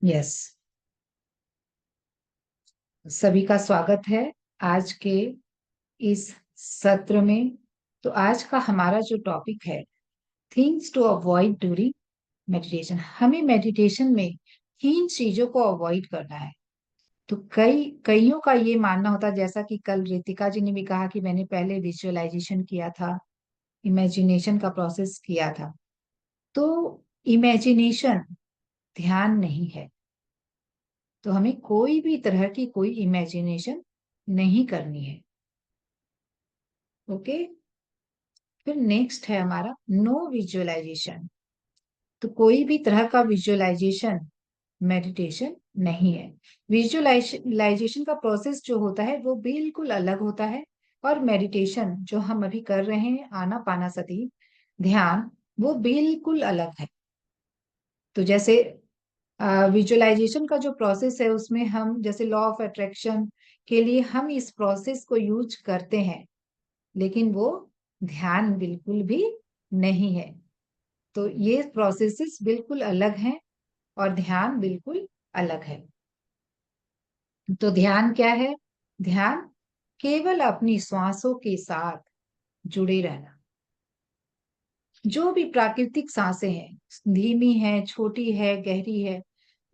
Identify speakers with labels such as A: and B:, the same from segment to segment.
A: Yes. सभी का स्वागत है आज के इस सत्र में। तो आज का हमारा जो टॉपिक है, things to avoid during meditation. हमें मेडिटेशन में किन चीजों को अवॉइड करना है। तो कईयों का ये मानना होता है, जैसा कि कल रितिका जी ने भी कहा कि मैंने पहले विजुअलाइजेशन किया था, इमेजिनेशन का प्रोसेस किया था। तो इमेजिनेशन ध्यान नहीं है। तो हमें कोई भी तरह की कोई इमेजिनेशन नहीं करनी है। ओके। फिर नेक्स्ट है हमारा नो विजुअलाइजेशन। तो कोई भी तरह का विजुअलाइजेशन मेडिटेशन नहीं है। विजुअलाइजेशन का प्रोसेस जो होता है वो बिल्कुल अलग होता है, और मेडिटेशन जो हम अभी कर रहे हैं, आनापानासति ध्यान, वो बिल्कुल अलग है। तो जैसे विजुअलाइजेशन का जो प्रोसेस है उसमें हम जैसे लॉ ऑफ अट्रैक्शन के लिए हम इस प्रोसेस को यूज करते हैं, लेकिन वो ध्यान बिल्कुल भी नहीं है। तो ये प्रोसेसेस बिल्कुल अलग हैं और ध्यान बिल्कुल अलग है। तो ध्यान क्या है? ध्यान केवल अपनी श्वासों के साथ जुड़े रहना। जो भी प्राकृतिक सांसें हैं, धीमी है, छोटी है, गहरी है,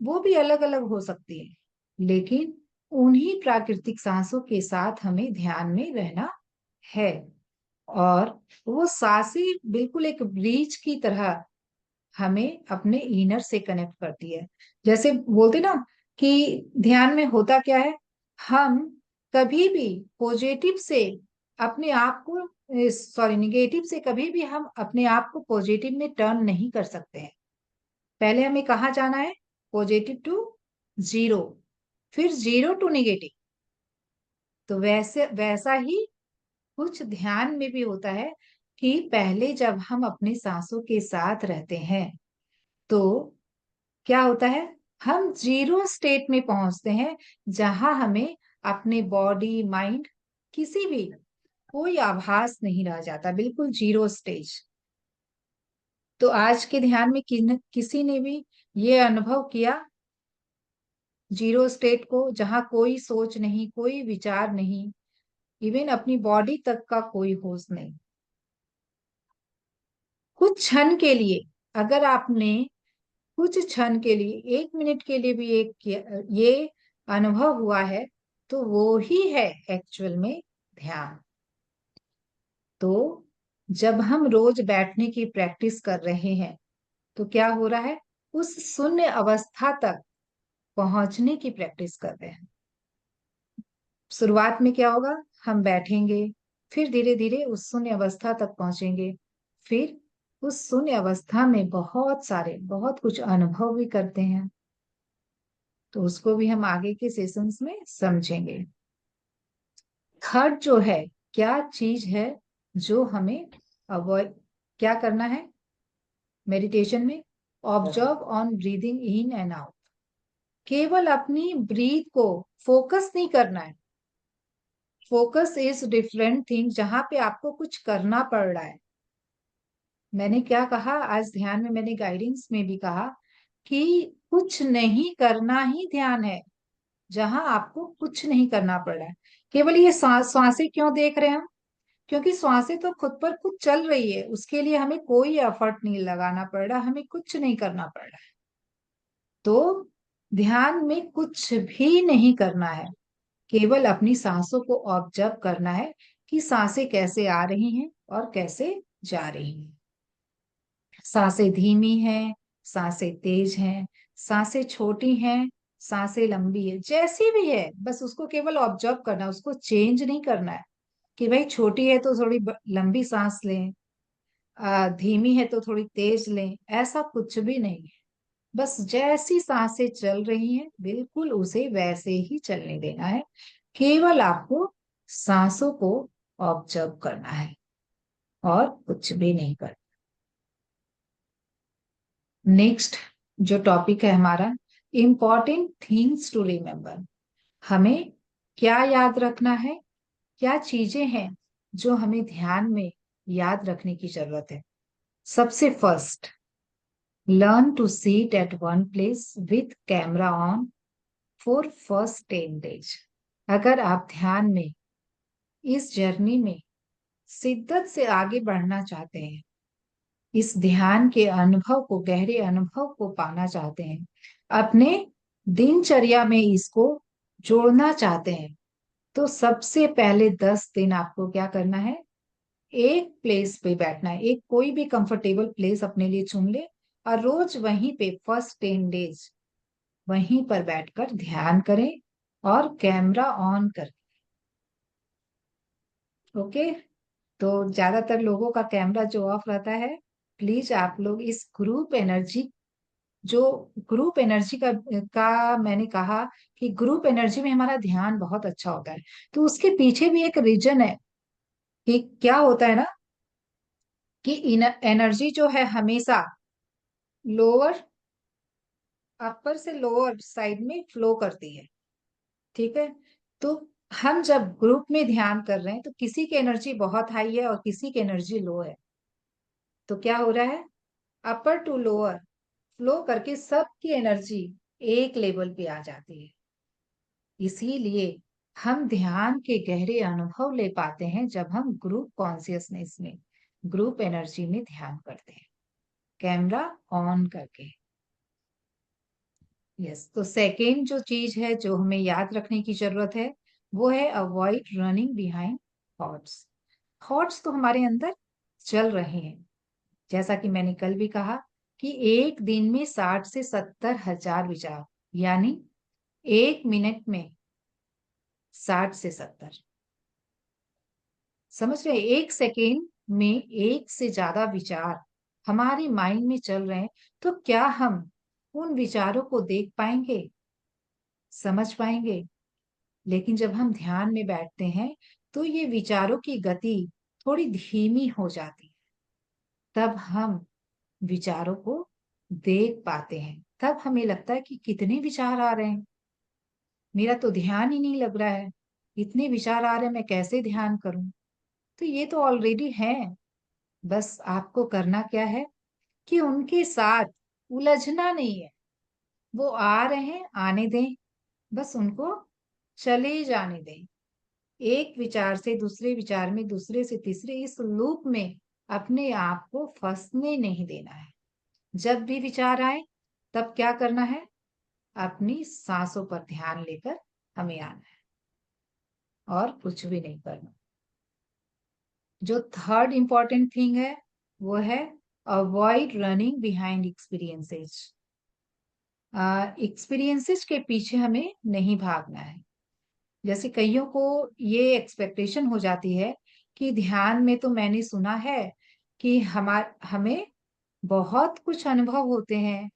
A: वो भी अलग अलग हो सकती है, लेकिन उन्हीं प्राकृतिक सांसों के साथ हमें ध्यान में रहना है। और वो सांसें बिल्कुल एक ब्रिज की तरह हमें अपने इनर से कनेक्ट करती है। जैसे बोलते ना कि ध्यान में होता क्या है, हम कभी भी पॉजिटिव से अपने आप को, सॉरी, निगेटिव से कभी भी हम अपने आप को पॉजिटिव में टर्न नहीं कर सकते हैं। पहले हमें कहाँ जाना है? पॉजिटिव टू जीरो, फिर जीरो टू निगेटिव। तो वैसे वैसा ही कुछ ध्यान में भी होता है कि पहले जब हम अपने सांसों के साथ रहते हैं तो क्या होता है, हम जीरो स्टेट में पहुंचते हैं, जहां हमें अपने बॉडी माइंड किसी भी कोई आभास नहीं रह जाता, बिल्कुल जीरो स्टेज। तो आज के ध्यान में किसी ने भी ये अनुभव किया जीरो स्टेट को, जहां कोई सोच नहीं, कोई विचार नहीं, इवन अपनी बॉडी तक का कोई होश नहीं। कुछ क्षण के लिए, अगर आपने कुछ क्षण के लिए, 1 मिनट के लिए भी ये अनुभव हुआ है, तो वो ही है एक्चुअल में ध्यान। तो जब हम रोज बैठने की प्रैक्टिस कर रहे हैं तो क्या हो रहा है, उस शून्य अवस्था तक पहुंचने की प्रैक्टिस कर रहे हैं। शुरुआत में क्या होगा, हम बैठेंगे, फिर धीरे धीरे उस शून्य अवस्था तक पहुंचेंगे, फिर उस शून्य अवस्था में बहुत कुछ अनुभव भी करते हैं। तो उसको भी हम आगे के सेशंस में समझेंगे। थर्ड जो है, क्या चीज है जो हमें अवॉइड, क्या करना है मेडिटेशन में? Observe on breathing in and out. केवल अपनी ब्रीथ को फोकस नहीं करना है। फोकस इज डिफरेंट थिंग, जहां पे आपको कुछ करना पड़ रहा है। मैंने क्या कहा आज ध्यान में, मैंने गाइडेंस में भी कहा कि कुछ नहीं करना ही ध्यान है, जहां आपको कुछ नहीं करना पड़ रहा है। केवल ये श्वासें क्यों देख रहे हैं हम? क्योंकि श्वासें तो खुद पर खुद चल रही है, उसके लिए हमें कोई एफर्ट नहीं लगाना पड़ रहा, हमें कुछ नहीं करना पड़ रहा है। तो ध्यान में कुछ भी नहीं करना है, केवल अपनी सांसों को ऑब्जर्व करना है कि सांसें कैसे आ रही हैं और कैसे जा रही हैं। सांसें धीमी हैं, सांसें तेज हैं, सांसें छोटी हैं, सांसें लंबी है, जैसी भी है, बस उसको केवल ऑब्जर्व करना है, उसको चेंज नहीं करना है कि भाई छोटी है तो थोड़ी लंबी सांस लें, धीमी है तो थोड़ी तेज लें, ऐसा कुछ भी नहीं है। बस जैसी सांसें चल रही हैं बिल्कुल उसे वैसे ही चलने देना है। केवल आपको सांसों को ऑब्जर्व करना है और कुछ भी नहीं करना। नेक्स्ट जो टॉपिक है हमारा, इम्पॉर्टेंट थिंग्स टू रिमेम्बर। हमें क्या याद रखना है, क्या चीजें हैं जो हमें ध्यान में याद रखने की जरूरत है? सबसे first, learn to sit at one place with camera on for first 10 days। अगर आप ध्यान में इस जर्नी में शिद्दत से आगे बढ़ना चाहते हैं, इस ध्यान के अनुभव को, गहरे अनुभव को पाना चाहते हैं, अपने दिनचर्या में इसको जोड़ना चाहते हैं, तो सबसे पहले 10 दिन आपको क्या करना है, एक प्लेस पे बैठना है। एक कोई भी कंफर्टेबल प्लेस अपने लिए चुन ले और रोज वहीं पे फर्स्ट 10 days वहीं पर बैठकर ध्यान करें और कैमरा ऑन करें। ओके। तो ज्यादातर लोगों का कैमरा जो ऑफ रहता है, प्लीज आप लोग इस ग्रुप एनर्जी, जो ग्रुप एनर्जी का मैंने कहा कि ग्रुप एनर्जी में हमारा ध्यान बहुत अच्छा होता है, तो उसके पीछे भी एक रीजन है कि क्या होता है ना, कि एनर्जी जो है हमेशा लोअर, अपर से लोअर साइड में फ्लो करती है। ठीक है। तो हम जब ग्रुप में ध्यान कर रहे हैं तो किसी की एनर्जी बहुत हाई है और किसी की एनर्जी लो है, तो क्या हो रहा है, अपर टू लोअर फ्लो करके सबकी एनर्जी एक लेवल पे आ जाती है। इसीलिए हम ध्यान के गहरे अनुभव ले पाते हैं जब हम ग्रुप कॉन्शियसनेस में, ग्रुप एनर्जी में ध्यान करते हैं, कैमरा ऑन करके। यस। तो सेकेंड जो चीज है जो हमें याद रखने की जरूरत है, वो है avoid running behind thoughts. Thoughts तो हमारे अंदर चल रहे हैं, जैसा कि मैंने कल भी कहा कि एक दिन में 60 से 70 हजार विचार, यानी एक मिनट में 60 से 70, समझ रहे हैं? एक सेकेंड में एक से ज्यादा विचार हमारे माइंड में चल रहे हैं, तो क्या हम उन विचारों को देख पाएंगे, समझ पाएंगे? लेकिन जब हम ध्यान में बैठते हैं तो ये विचारों की गति थोड़ी धीमी हो जाती है, तब हम विचारों को देख पाते हैं। तब हमें लगता है कि कितने विचार आ रहे हैं, मेरा तो ध्यान ही नहीं लग रहा है, इतने विचार आ रहे हैं, मैं कैसे ध्यान करूं? तो ये तो ऑलरेडी है, बस आपको करना क्या है कि उनके साथ उलझना नहीं है। वो आ रहे हैं, आने दें, बस उनको चले जाने दें। एक विचार से दूसरे विचार में, दूसरे से तीसरे, इस लूप में अपने आप को फंसने नहीं देना है। जब भी विचार आए तब क्या करना है, अपनी सांसों पर ध्यान लेकर हमें आना है और कुछ भी नहीं करना। जो थर्ड इंपॉर्टेंट थिंग है वो है avoid running behind experiences. Experiences के पीछे हमें नहीं भागना है। जैसे कईयों को ये एक्सपेक्टेशन हो जाती है कि ध्यान में तो मैंने सुना है कि हमें बहुत कुछ अनुभव होते हैं,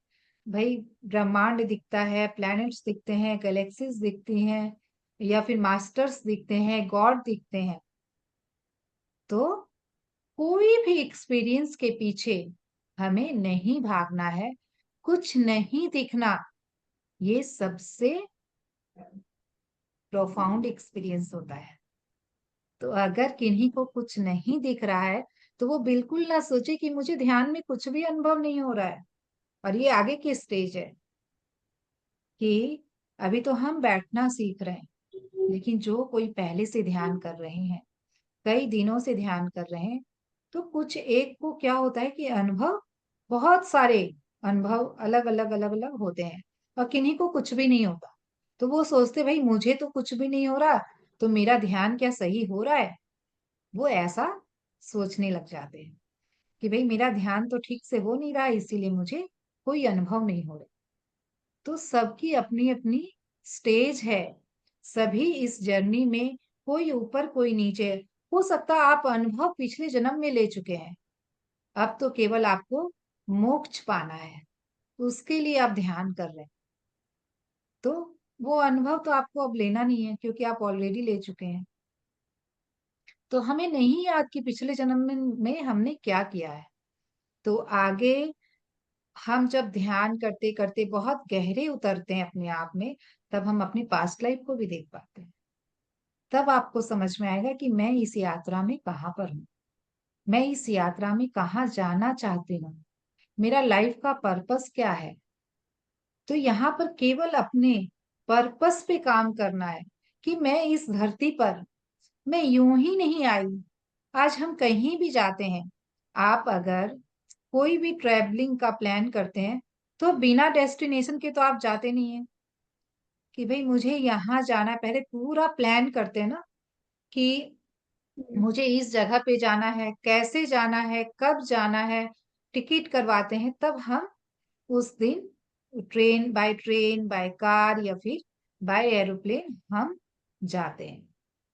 A: भाई ब्रह्मांड दिखता है, प्लैनेट्स दिखते हैं, गैलेक्सीज दिखती हैं, या फिर मास्टर्स दिखते हैं, गॉड दिखते हैं। तो कोई भी एक्सपीरियंस के पीछे हमें नहीं भागना है, कुछ नहीं दिखना ये सबसे प्रोफाउंड एक्सपीरियंस होता है। तो अगर किन्हीं को कुछ नहीं दिख रहा है तो वो बिल्कुल ना सोचे कि मुझे ध्यान में कुछ भी अनुभव नहीं हो रहा है। और ये आगे की स्टेज है कि अभी तो हम बैठना सीख रहे हैं, लेकिन जो कोई पहले से ध्यान कर रहे हैं, कई दिनों से ध्यान कर रहे हैं, तो कुछ एक को क्या होता है कि अनुभव, बहुत सारे अनुभव अलग अलग अलग अलग होते हैं, और किन्हीं को कुछ भी नहीं होता। तो वो सोचते भाई मुझे तो कुछ भी नहीं हो रहा, तो मेरा ध्यान क्या सही हो रहा है? वो ऐसा सोचने लग जाते हैं कि भाई मेरा ध्यान तो ठीक से हो नहीं रहा, इसीलिए मुझे कोई अनुभव नहीं हो रहा। तो सबकी अपनी अपनी स्टेज है, सभी इस जर्नी में कोई ऊपर कोई नीचे। हो सकता है आप अनुभव पिछले जन्म में ले चुके हैं, अब तो केवल आपको मोक्ष पाना है, उसके लिए आप ध्यान कर रहे हैं। तो वो अनुभव तो आपको अब लेना नहीं है क्योंकि आप ऑलरेडी ले चुके हैं। तो हमें नहीं याद कि पिछले जन्म में हमने क्या किया है। तो आगे हम जब ध्यान करते करते बहुत गहरे उतरते हैं अपने आप में, तब हम अपनी पास्ट लाइफ को भी देख पाते हैं। तब आपको समझ में आएगा कि मैं इस यात्रा में कहाँ पर हूँ, मैं इस यात्रा में कहाँ जाना चाहती हूँ, मेरा लाइफ का पर्पस क्या है। तो यहाँ पर केवल अपने पर्पस पे काम करना है कि मैं इस धरती पर, मैं यूं ही नहीं आई। आज हम कहीं भी जाते हैं, आप अगर कोई भी ट्रैवलिंग का प्लान करते हैं, तो बिना डेस्टिनेशन के तो आप जाते नहीं है कि भाई मुझे यहाँ जाना है। पहले पूरा प्लान करते हैं ना कि
B: हम्म।
A: मुझे इस जगह पे जाना है, कैसे जाना है, कब जाना है, टिकट करवाते हैं, तब हम उस दिन ट्रेन बाय कार या फिर बाय एरोप्लेन हम जाते हैं।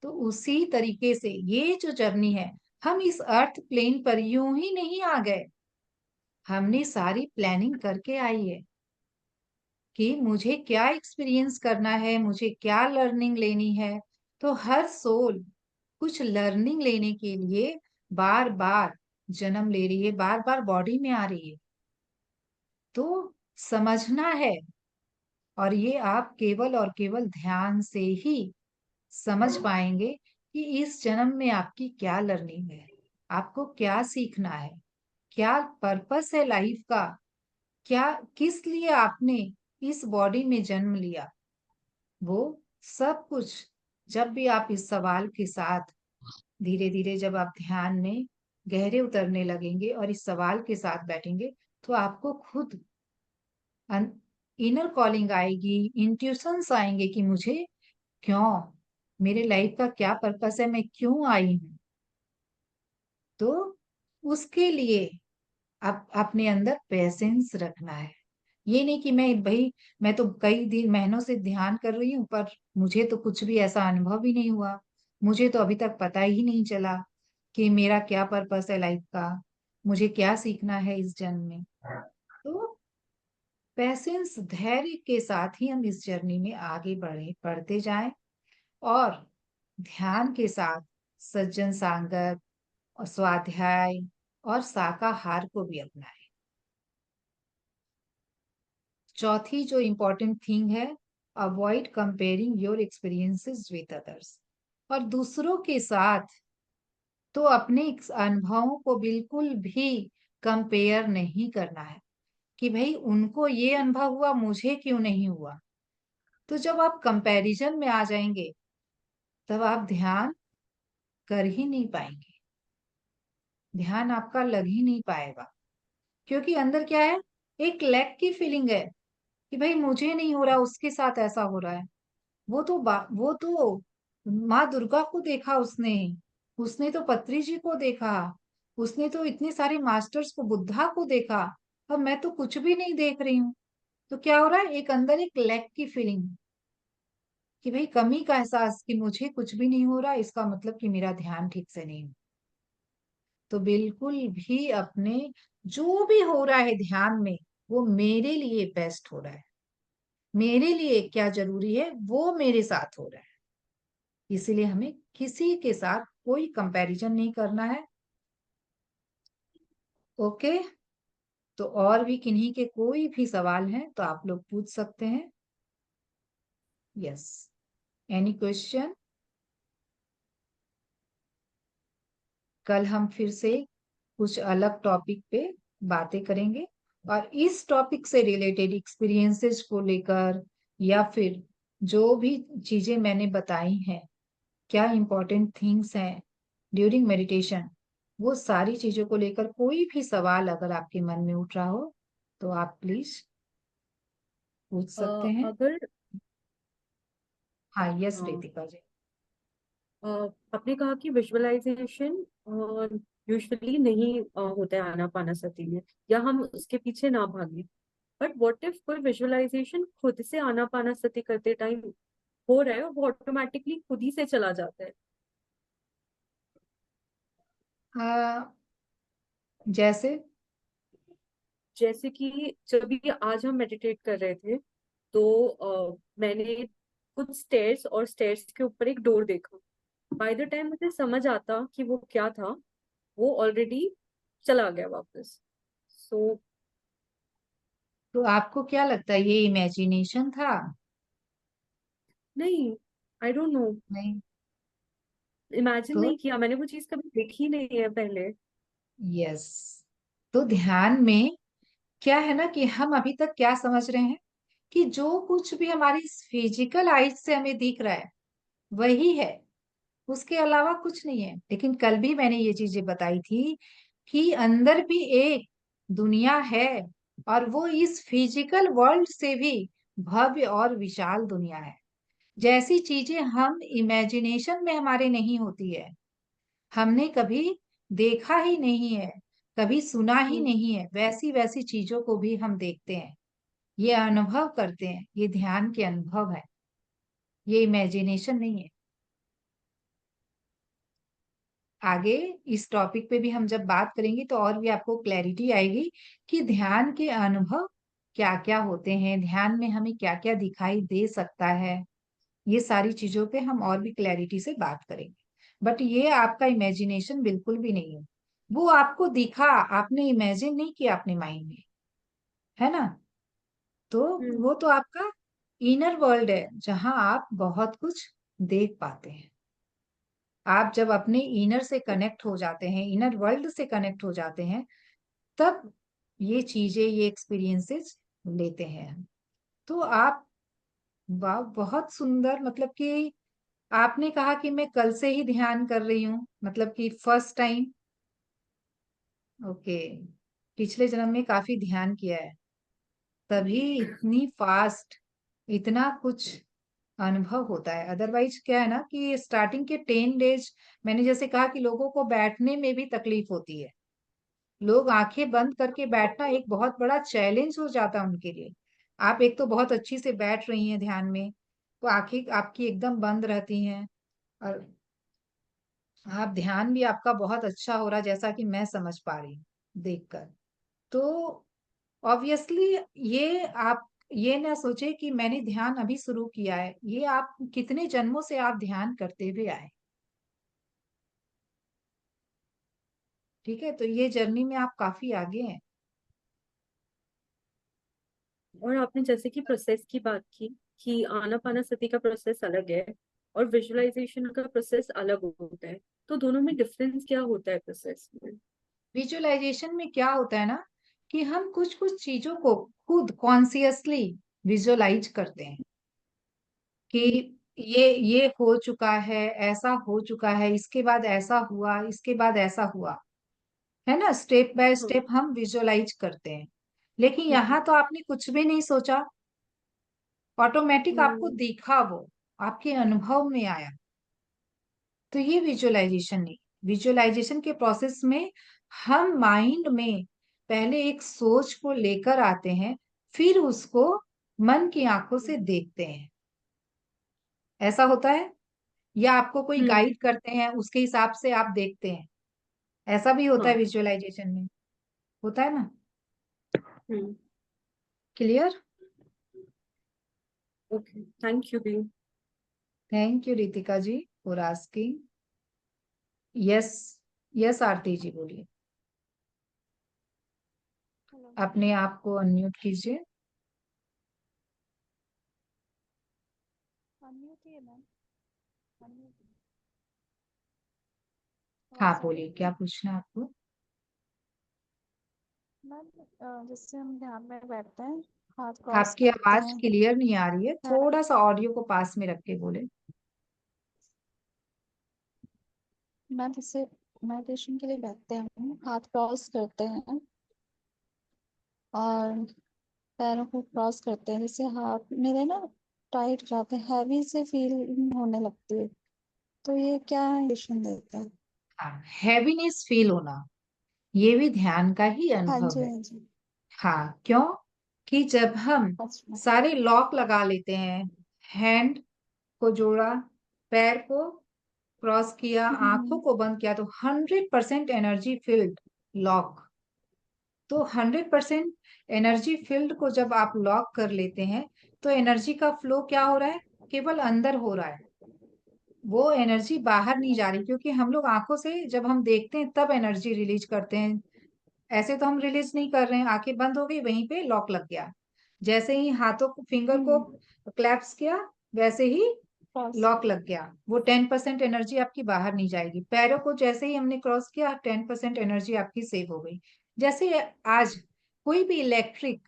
A: तो उसी तरीके से ये जो जर्नी है, हम इस अर्थ प्लेन पर यूं ही नहीं आ गए, हमने सारी प्लानिंग करके आई है कि मुझे क्या एक्सपीरियंस करना है, मुझे क्या लर्निंग लेनी है। तो हर सोल कुछ लर्निंग लेने के लिए बार बार जन्म ले रही है, बार बार बॉडी में आ रही है। तो समझना है, और ये आप केवल और केवल ध्यान से ही समझ पाएंगे कि इस जन्म में आपकी क्या लर्निंग है, आपको क्या सीखना है, क्या पर्पस है लाइफ का, क्या किस लिए आपने इस बॉडी में जन्म लिया। वो सब कुछ जब भी आप इस सवाल के साथ धीरे धीरे, जब आप ध्यान में गहरे उतरने लगेंगे और इस सवाल के साथ बैठेंगे, तो आपको खुद इनर कॉलिंग आएगी, इंट्यूशंस आएंगे कि मुझे क्यों, मेरे लाइफ का क्या पर्पस है, मैं क्यों आई हूँ। तो उसके लिए आप अपने अंदर पेशेंस रखना है। ये नहीं कि मैं भाई, मैं तो कई दिन महीनों से ध्यान कर रही हूँ पर मुझे तो कुछ भी ऐसा अनुभव ही नहीं हुआ, मुझे तो अभी तक पता ही नहीं चला कि मेरा क्या पर्पस है लाइफ का, मुझे क्या सीखना है इस जन्म में। तो पेशेंस, धैर्य के साथ ही हम इस जर्नी में आगे बढ़ते जाएं, और ध्यान के साथ सज्जन सांगत और स्वाध्याय और शाकाहार को भी अपनाएं। चौथी जो इम्पोर्टेंट थिंग है, avoid comparing your experiences with others. और दूसरों के साथ तो अपने इस अनुभवों को बिल्कुल भी कंपेयर नहीं करना है कि भाई उनको ये अनुभव हुआ, मुझे क्यों नहीं हुआ। तो जब आप कंपैरिजन में आ जाएंगे, तब आप ध्यान कर ही नहीं पाएंगे, ध्यान आपका लग ही नहीं पाएगा। क्योंकि अंदर क्या है, एक लैक की फीलिंग है कि भाई मुझे नहीं हो रहा, उसके साथ ऐसा हो रहा है। वो तो माँ दुर्गा को देखा उसने, उसने तो पत्री जी को देखा, उसने तो इतने सारे मास्टर्स को, बुद्धा को देखा। अब मैं तो कुछ भी नहीं देख रही हूँ। तो क्या हो रहा है, एक अंदर एक लैक की फीलिंग कि भाई कमी का एहसास कि मुझे कुछ भी नहीं हो रहा, इसका मतलब कि मेरा ध्यान ठीक से नहीं। तो बिल्कुल भी अपने, जो भी हो रहा है ध्यान में, वो मेरे लिए बेस्ट हो रहा है, मेरे लिए क्या जरूरी है वो मेरे साथ हो रहा है। इसीलिए हमें किसी के साथ कोई कंपैरिजन नहीं करना है। ओके। तो और भी किन्हीं के कोई भी सवाल हैं तो आप लोग पूछ सकते हैं। Yes, any question. कल हम फिर से कुछ अलग टॉपिक पे बातें करेंगे, और इस टॉपिक से रिलेटेड एक्सपीरियंसेस को लेकर, या फिर जो भी चीजें मैंने बताई हैं, क्या इंपॉर्टेंट थिंग्स हैं ड्यूरिंग मेडिटेशन, वो सारी चीजों को लेकर कोई भी सवाल अगर आपके मन में उठ रहा हो, तो आप प्लीज पूछ सकते हैं।
B: अगर
A: हाँ, यस
B: हाँ,
A: रितिका जी।
B: आपने कहा कि विजुअलाइजेशन यूजुअली नहीं होता है आनापानासती में, या हम उसके पीछे ना भागे। बट व्हाट इफ कोई विजुअलाइजेशन खुद से आनापानासती करते टाइम हो रहा है और वो ऑटोमेटिकली खुद ही से चला जाता है?
A: जैसे,
B: जैसे कि जब भी आज हम मेडिटेट कर रहे थे, तो मैंने कुछ स्टेयर्स और स्टेयर्स के ऊपर एक डोर देखा। बाय द टाइम मुझे समझ आता कि वो क्या था, वो ऑलरेडी चला गया वापस। सो
A: तो आपको क्या लगता है, ये इमेजिनेशन था?
B: नहीं, आई डोंट नो,
A: नहीं।
B: इमेजिन
A: तो
B: नहीं किया मैंने, वो चीज कभी देखी नहीं है पहले।
A: यस, तो ध्यान में क्या है ना कि हम अभी तक क्या समझ रहे हैं कि जो कुछ भी हमारी फिजिकल आइज से हमें दिख रहा है वही है, उसके अलावा कुछ नहीं है। लेकिन कल भी मैंने ये चीजें बताई थी कि अंदर भी एक दुनिया है, और वो इस फिजिकल वर्ल्ड से भी भव्य और विशाल दुनिया है। जैसी चीजें हम इमेजिनेशन में हमारे नहीं होती है, हमने कभी देखा ही नहीं है, कभी सुना ही
B: हम्म
A: नहीं है, वैसी वैसी चीजों को भी हम देखते हैं, ये अनुभव करते हैं। ये ध्यान के अनुभव है, ये इमेजिनेशन नहीं है। आगे इस टॉपिक पे भी हम जब बात करेंगे तो और भी आपको क्लैरिटी आएगी कि ध्यान के अनुभव क्या क्या होते हैं, ध्यान में हमें क्या क्या दिखाई दे सकता है। ये सारी चीजों पे हम और भी क्लैरिटी से बात करेंगे। बट ये आपका इमेजिनेशन बिल्कुल भी नहीं है, वो आपको दिखा, आपने इमेजिन नहीं किया अपने माइंड में, है ना। तो
B: हम्म
A: वो तो आपका इनर वर्ल्ड है, जहां आप बहुत कुछ देख पाते हैं। आप जब अपने इनर से कनेक्ट हो जाते हैं, इनर वर्ल्ड से कनेक्ट हो जाते हैं, तब ये चीजें, ये एक्सपीरियंसेस लेते हैं हम। तो आप, वाह बहुत सुंदर, मतलब कि आपने कहा कि मैं कल से ही ध्यान कर रही हूँ, मतलब कि फर्स्ट टाइम। ओके, पिछले जन्म में काफी ध्यान किया है, तभी इतनी फास्ट इतना कुछ अनुभव होता है। अदरवाइज क्या है ना कि स्टार्टिंग के 10 डेज, मैंने जैसे कहा कि लोगों को बैठने में भी तकलीफ होती है, लोग आंखें बंद करके बैठना एक बहुत बड़ा चैलेंज हो जाता है उनके लिए। आप एक तो बहुत अच्छी से बैठ रही हैं ध्यान में, तो आंखें आपकी एकदम बंद रहती हैं, और आप ध्यान भी आपका बहुत अच्छा हो रहा, जैसा कि मैं समझ पा रही हूँ देखकर। तो ऑब्वियसली ये आप ये ना सोचे कि मैंने ध्यान अभी शुरू किया है, ये आप कितने जन्मों से आप ध्यान करते हुए आए। ठीक है, तो ये जर्नी में आप काफी आगे हैं।
B: और आपने जैसे कि प्रोसेस की बात की कि आनापानासति का प्रोसेस अलग है और विजुअलाइजेशन का प्रोसेस अलग होता है, तो दोनों में डिफरेंस क्या होता है प्रोसेस में?
A: विजुअलाइजेशन में क्या होता है ना कि हम कुछ कुछ चीजों को खुद कॉन्सियसली विजुअलाइज करते हैं कि ये हो चुका है, ऐसा हो चुका है, इसके बाद ऐसा हुआ, इसके बाद ऐसा हुआ, है ना। स्टेप बाय
B: हाँ।
A: स्टेप हम विजुअलाइज करते हैं। लेकिन
B: हम्म
A: यहाँ तो आपने कुछ भी नहीं सोचा, ऑटोमेटिक आपको
B: हम्म
A: दिखा, वो आपके अनुभव में आया। तो ये विजुअलाइजेशन नहीं। विजुअलाइजेशन के प्रोसेस में हम माइंड में पहले एक सोच को लेकर आते हैं, फिर उसको मन की आंखों से देखते हैं। ऐसा होता है, या आपको कोई
B: हम्म
A: गाइड करते हैं, उसके हिसाब से आप देखते हैं। ऐसा भी होता है
B: हाँ।
A: विजुअलाइजेशन में, होता है ना।
B: Hmm
A: clear.
B: Okay, thank you दी।
A: Thank you Ritika ji for asking. Yes, yes Aarti ji बोलिए।
C: हेलो।
A: अपने आप को अनम्यूट कीजिए।
C: अनम्यूट ही है मैम। अनम्यूट।
A: हाँ
C: आवाज आ रही
A: बोलिए,
C: है
A: क्या
C: मेरी?
A: पूछना है आपको।
C: मैम, जैसे हम ध्यान में बैठते हैं, हाथ क्रॉस
A: आपकी
C: करते
A: आवाज
C: हैं।
A: क्लियर नहीं आ रही है,
C: है-
A: थोड़ा सा ऑडियो को पास में रख के बोले।
C: मैम, जैसे मेडिटेशन के लिए बैठते हैं, हम हाथ क्रॉस करते हैं और पैरों को क्रॉस करते हैं। जैसे हाथ मेरे ना टाइट हो जाते हैं, हैवी से फील होने लगती है। तो ये क्या इंडिकेशन देता है?
A: हाँ, हैवीनेस फील होना, ये भी ध्यान का ही
C: हाँ
A: अनुभव
C: जी,
A: है।
C: हाँ जी।
A: हाँ, क्यों कि जब हम
C: अच्छा।
A: सारे लॉक लगा लेते हैं, हैंड को जोड़ा, पैर को क्रॉस किया, आंखों
C: हम्म,
A: को बंद किया, तो 100% एनर्जी फील्ड लॉक। तो 100% एनर्जी फील्ड को जब आप लॉक कर लेते हैं, तो एनर्जी का फ्लो क्या हो रहा है, केवल अंदर हो रहा है, वो एनर्जी बाहर नहीं जा रही। क्योंकि हम लोग आंखों से जब हम देखते हैं तब एनर्जी रिलीज करते हैं, ऐसे तो हम रिलीज नहीं कर रहे हैं। आंखें बंद हो गई, वहीं पे लॉक लग गया। जैसे ही हाथों को, फिंगर को
C: हम्म।
A: क्लैप्स किया, वैसे ही
C: क्रॉस।
A: लॉक लग गया। वो 10% एनर्जी आपकी बाहर नहीं जाएगी। पैरों को जैसे ही हमने क्रॉस किया, 10% एनर्जी आपकी सेव हो गई। जैसे आज कोई भी इलेक्ट्रिक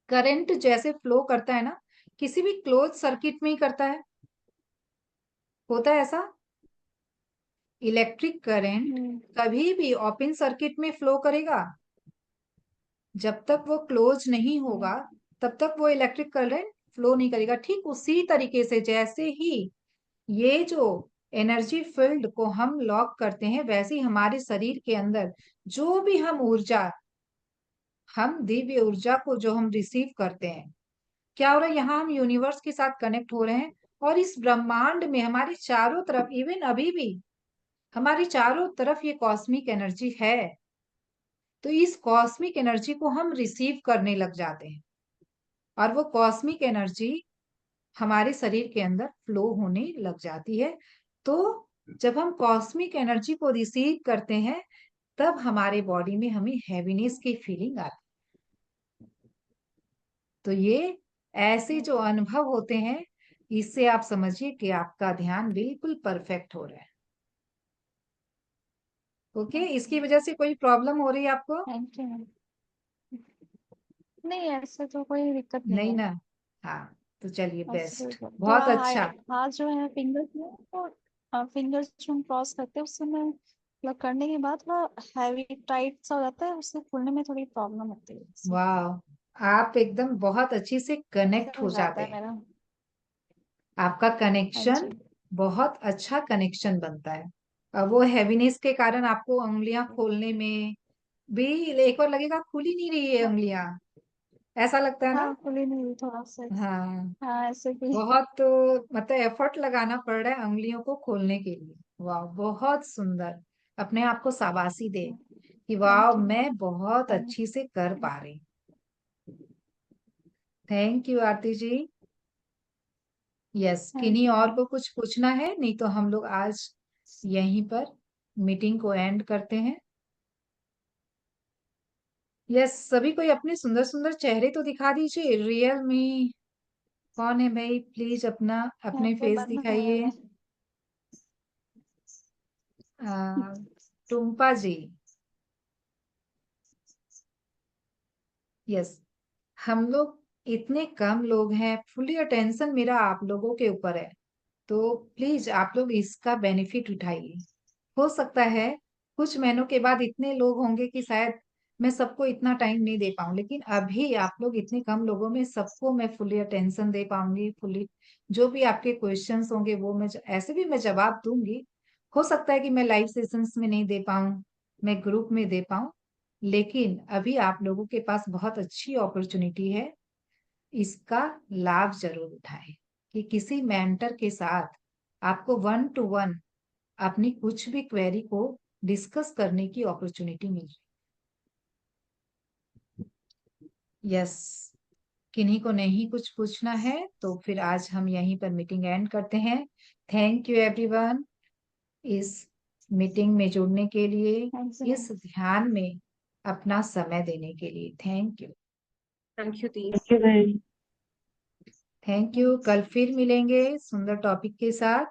A: करंट जैसे फ्लो करता है ना, किसी भी क्लोज सर्किट में ही करता है, होता है ऐसा। इलेक्ट्रिक करंट कभी भी ओपन सर्किट में फ्लो करेगा, जब तक वो क्लोज नहीं होगा तब तक वो इलेक्ट्रिक करंट फ्लो नहीं करेगा। ठीक उसी तरीके से जैसे ही ये जो एनर्जी फील्ड को हम लॉक करते हैं, वैसे ही हमारे शरीर के अंदर जो भी हम दिव्य ऊर्जा को जो हम रिसीव करते हैं, क्या हो रहा है, यहाँ हम यूनिवर्स के साथ कनेक्ट हो रहे हैं। और इस ब्रह्मांड में हमारे चारों तरफ, इवन अभी भी हमारी चारों तरफ ये कॉस्मिक एनर्जी है। तो इस कॉस्मिक एनर्जी को हम रिसीव करने लग जाते हैं, और वो कॉस्मिक एनर्जी हमारे शरीर के अंदर फ्लो होने लग जाती है। तो जब हम कॉस्मिक एनर्जी को रिसीव करते हैं, तब हमारे बॉडी में हमें हैवीनेस की फीलिंग आती है। तो ये ऐसे जो अनुभव होते हैं, इससे आप समझिए कि आपका ध्यान बिल्कुल परफेक्ट हो रहा है। ओके, इसकी वजह से कोई प्रॉब्लम हो रही है आपको?
C: Thank you ma'am. नहीं, ऐसे तो कोई दिक्कत नहीं
A: नहीं
C: है।
A: ना? हाँ, तो चलिए,
C: ऐसे
A: बेस्ट,
C: कोई थोड़ा
A: बहुत अच्छा।
C: हाथ जो है फिंगर्स में, तो फिंगर्स जो हम क्रॉस करते हैं उससे मैं मतलब करने के बाद थोड़ा हैवी टाइट सा हो जाता है, उससे खुलने में थोड़ी प्रॉब्लम होती है, इससे
A: वाह, आप एकदम बहुत अच्छे से
C: ऐसे
A: कनेक्ट
C: हो
A: हो
C: जाता
A: जाते
C: है
A: हैं।
C: मेरा।
A: आपका
C: हाँ
A: कनेक्शन,
C: जी।
A: बहुत अच्छा कनेक्शन बनता है। अब वो हैवीनेस के कारण आपको उंगलियां खोलने में भी एक बार लगेगा खुल ही नहीं रही है
C: हाँ,
A: उंगलियां, ऐसा लगता है ना?
C: हाँ, खुली नहीं हुई थोड़ा सा।
A: हाँ,
C: हाँ, ऐसे भी।
A: बहुत मतलब एफर्ट लगाना पड़ रहा है उंगलियों को खोलने के लिए। वाह, बहुत सुंदर। अपने आप को शाबाशी दे कि वाह,
C: थैंक यू।
A: मैं बहुत
C: थैंक
A: अच्छी से कर पा रही। Thank you Aarti ji. Yes, किन्हीं
C: यू
A: और
C: मैम।
A: को कुछ पूछना है? नहीं तो हम लोग आज यहीं पर मीटिंग को एंड करते हैं। यस, सभी कोई अपने सुंदर सुंदर चेहरे तो दिखा दीजिए रियल में। कौन है भाई, प्लीज अपना
C: यहाँ
A: अपने
C: पे
A: फेस
C: बंद है
A: दिखाइए।
C: मैंने।
A: आ, टुम्पा जी। यस, हम लोग इतने कम लोग हैं, फुली अटेंशन मेरा आप लोगों के ऊपर है। तो प्लीज आप लोग इसका बेनिफिट उठाइए। हो सकता है कुछ महीनों के बाद इतने लोग होंगे कि शायद मैं सबको इतना टाइम नहीं दे पाऊं, लेकिन अभी आप लोग इतने कम लोगों में सबको मैं फुली अटेंशन दे पाऊंगी। फुली जो भी आपके क्वेश्चंस होंगे वो मैं ऐसे भी मैं जवाब दूंगी। हो सकता है कि मैं लाइव सेशंस में नहीं दे पाऊं, मैं ग्रुप में दे पाऊं, लेकिन अभी आप लोगों के पास बहुत अच्छी अपॉर्चुनिटी है। इसका लाभ जरूर उठाएं कि किसी मेंटर के साथ आपको वन टू वन अपनी कुछ भी क्वेरी को डिस्कस करने की अपॉर्चुनिटी मिल रही। यस, किन्हीं को नहीं कुछ पूछना है तो फिर आज हम यहीं पर मीटिंग एंड करते हैं। थैंक यू एवरीवन, इस मीटिंग में जुड़ने के लिए,
C: थैंक यू मैम।
A: इस ध्यान में अपना समय देने के लिए। Thank you.
B: Thank you the.
D: Thank you, ma'am.
A: Thank you, कल फिर मिलेंगे सुंदर टॉपिक के साथ।